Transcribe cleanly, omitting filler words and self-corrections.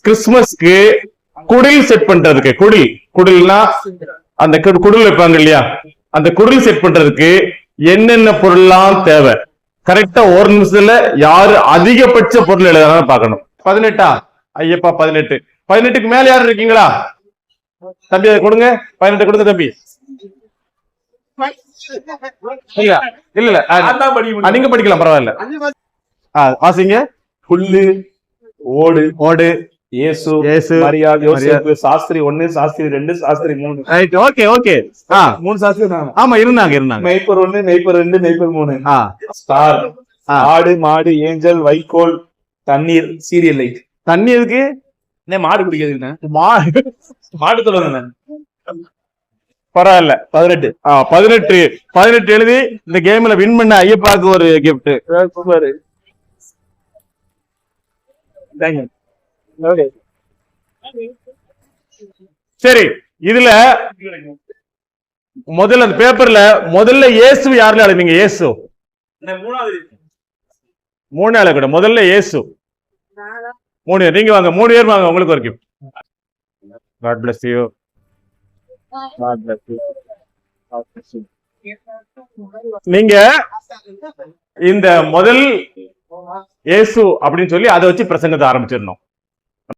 கிறிஸ்துமஸ்க்கு குடில் செட் பண்றதுக்கு, குடில்னா அந்த குடில் வைப்பாங்க இல்லையா, அந்த குடில் செட் பண்றதுக்கு என்னென்ன பொருள்லாம் தேவை? கரெக்டா ஒரு நிமிஷத்துல யாரு அதிகபட்ச பொருள் எழுதுறான்னு பாக்கணும். 18 ஐயப்பா 18. 18க்கு மேல யாரு இருக்கீங்களா? தம்பி அதை கொடுங்க, 18 கொடுங்க தம்பி. இல்ல நீங்க படிக்கலாம், பரவாயில்ல. வாசிங்க. புல்லு, ஓடு, ஓடு, இயேசு, மரியா, யோசேப்பு, சாஸ்திரி 1, சாஸ்திரி 2, சாஸ்திரி 3. Right, okay okay. 3 சாஸ்திரி இருந்தாங்க. ஆமா இருந்தாங்க. மேய்ப்பர் 1, மேய்ப்பர் 2, மேய்ப்பர் 3. ஸ்டார், ஆடு, மாடு, ஏஞ்சல், வைக்கோல், தண்ணீர், சீரியல் லைட். தண்ணி எதுக்கு? மாடு குடிக்கிறதுங்க. மாடு சொல்லுங்க. பரவாயில்ல. 18 எழுதி இந்த கேம்ல வின் பண்ண ஐயப்பாக்கு ஒரு கிஃப்ட். சரி, இதுல முதல்ல அந்த பேப்பர்ல முதல்ல இயேசு யாருல எழுதுங்க? இயேசு 3 கூட முதல்ல இயேசு 3. நீங்க வாங்க, 3 பேர் வாங்க, உங்களுக்கு ஒரு கிஃப்ட். God bless you. நீங்க இந்த முதல் இயேசு அப்படின்னு சொல்லி அதை வச்சு பிரசங்கத்தை ஆரம்பிச்சிடணும்.